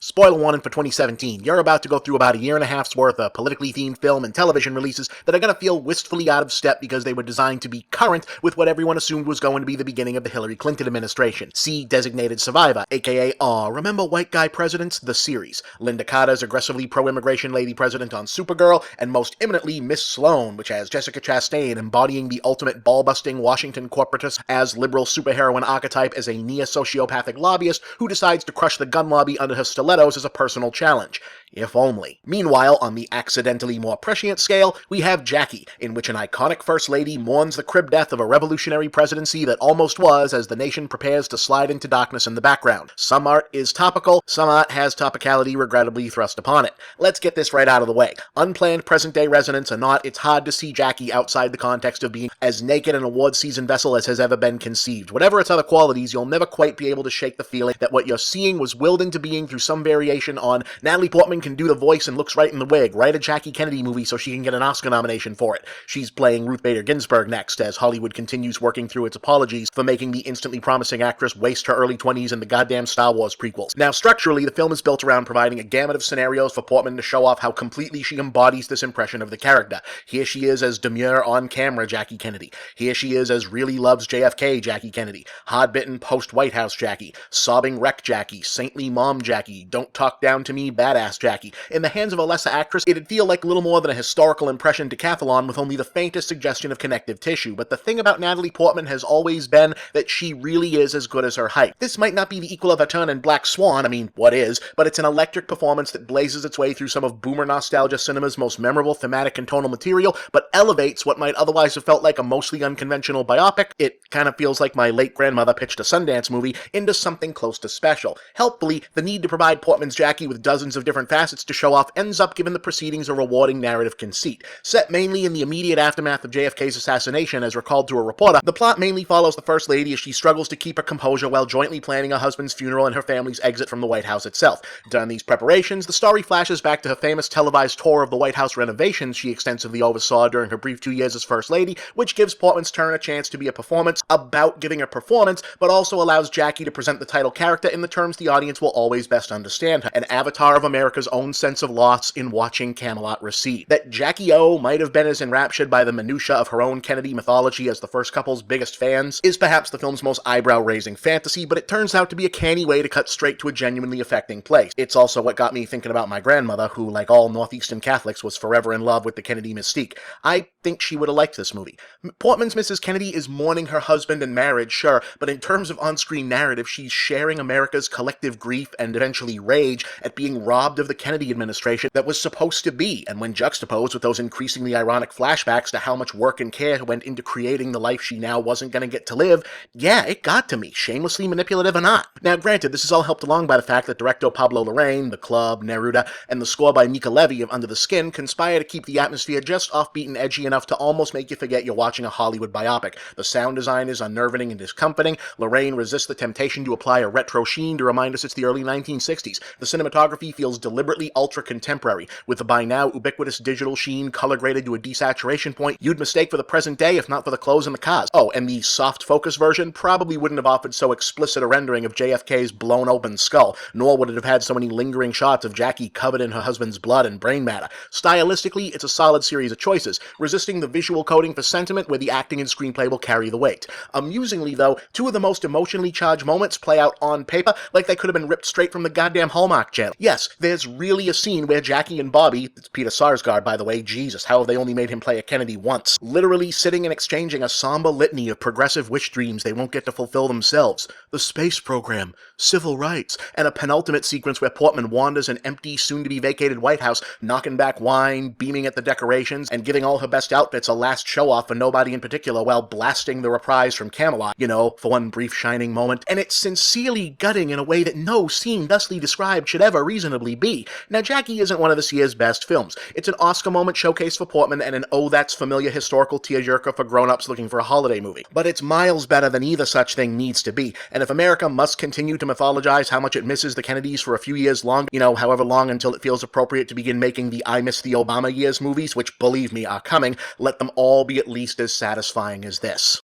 Spoiler warning for 2017, you're about to go through about a year and a half's worth of politically themed film and television releases that are going to feel wistfully out of step because they were designed to be current with what everyone assumed was going to be the beginning of the Hillary Clinton administration. See Designated Survivor, aka Remember White Guy Presidents? The series. Linda Carter's aggressively pro-immigration lady president on Supergirl, and most imminently Miss Sloane, which has Jessica Chastain embodying the ultimate ball-busting Washington corporatist as liberal superheroine archetype as a near-sociopathic lobbyist who decides to crush the gun lobby under her stilettos as a personal challenge. If only. Meanwhile, on the accidentally more prescient scale, we have Jackie, in which an iconic First Lady mourns the crib death of a revolutionary presidency that almost was as the nation prepares to slide into darkness in the background. Some art is topical, some art has topicality regrettably thrust upon it. Let's get this right out of the way. Unplanned present-day resonance or not, it's hard to see Jackie outside the context of being as naked an award-season vessel as has ever been conceived. Whatever its other qualities, you'll never quite be able to shake the feeling that what you're seeing was willed into being through some variation on Natalie Portman can do the voice and looks right in the wig. Write a Jackie Kennedy movie so she can get an Oscar nomination for it. She's playing Ruth Bader Ginsburg next, as Hollywood continues working through its apologies for making the instantly promising actress waste her early 20s in the goddamn Star Wars prequels. Now, structurally, the film is built around providing a gamut of scenarios for Portman to show off how completely she embodies this impression of the character. Here she is as demure on-camera Jackie Kennedy. Here she is as really loves JFK Jackie Kennedy. Hard-bitten post-White House Jackie. Sobbing wreck Jackie. Saintly mom Jackie. Don't talk down to me badass Jackie. In the hands of a lesser actress, it'd feel like little more than a historical impression decathlon with only the faintest suggestion of connective tissue, but the thing about Natalie Portman has always been that she really is as good as her hype. This might not be the equal of her turn in Black Swan, I mean, what is, but it's an electric performance that blazes its way through some of boomer nostalgia cinema's most memorable thematic and tonal material, but elevates what might otherwise have felt like a mostly unconventional biopic. It kind of feels like my late grandmother pitched a Sundance movie into something close to special. Helpfully, the need to provide Portman's Jackie with dozens of different facets to show off ends up giving the proceedings a rewarding narrative conceit. Set mainly in the immediate aftermath of JFK's assassination, as recalled to a reporter, the plot mainly follows the First Lady as she struggles to keep her composure while jointly planning her husband's funeral and her family's exit from the White House itself. During these preparations, the story flashes back to her famous televised tour of the White House renovations she extensively oversaw during her brief 2 years as First Lady, which gives Portman's turn a chance to be a performance about giving a performance, but also allows Jackie to present the title character in the terms the audience will always best understand her, an avatar of America's own sense of loss in watching Camelot recede. That Jackie O might have been as enraptured by the minutiae of her own Kennedy mythology as the first couple's biggest fans is perhaps the film's most eyebrow-raising fantasy, but it turns out to be a canny way to cut straight to a genuinely affecting place. It's also what got me thinking about my grandmother, who, like all Northeastern Catholics, was forever in love with the Kennedy mystique. I think she would have liked this movie. Portman's Mrs. Kennedy is mourning her husband and marriage, sure, but in terms of on-screen narrative, she's sharing America's collective grief and eventually rage at being robbed of the Kennedy administration that was supposed to be, and when juxtaposed with those increasingly ironic flashbacks to how much work and care went into creating the life she now wasn't going to get to live, yeah, it got to me, shamelessly manipulative or not. Now granted, this is all helped along by the fact that director Pablo Larraín, The Club, Neruda, and the score by Mika Levy of Under the Skin conspire to keep the atmosphere just offbeat and edgy enough to almost make you forget you're watching a Hollywood biopic. The sound design is unnerving and discomforting. Larraín resists the temptation to apply a retro sheen to remind us it's the early 1960s. The cinematography feels deliberately ultra-contemporary, with the by now ubiquitous digital sheen color-graded to a desaturation point you'd mistake for the present day if not for the clothes and the cars. Oh, and the soft focus version probably wouldn't have offered so explicit a rendering of JFK's blown open skull, nor would it have had so many lingering shots of Jackie covered in her husband's blood and brain matter. Stylistically, it's a solid series of choices, resisting the visual coding for sentiment where the acting and screenplay will carry the weight. Amusingly, though, two of the most emotionally charged moments play out on paper like they could have been ripped straight from the goddamn Hallmark Channel. Yes, there's really a scene where Jackie and Bobby, it's Peter Sarsgaard by the way, Jesus, how have they only made him play a Kennedy once, literally sitting and exchanging a somber litany of progressive wish dreams they won't get to fulfill themselves. The space program, civil rights, and a penultimate sequence where Portman wanders an empty, soon-to-be-vacated White House, knocking back wine, beaming at the decorations, and giving all her best outfits a last show-off for nobody in particular while blasting the reprise from Camelot, you know, for one brief shining moment. And it's sincerely gutting in a way that no scene thusly described should ever reasonably be. Now, Jackie isn't one of this year's best films. It's an Oscar moment showcase for Portman and an oh that's familiar historical tearjerker for grown-ups looking for a holiday movie. But it's miles better than either such thing needs to be, and if America must continue to mythologize how much it misses the Kennedys for a few years long, you know, however long until it feels appropriate to begin making the I Miss the Obama Years movies, which, believe me, are coming, let them all be at least as satisfying as this.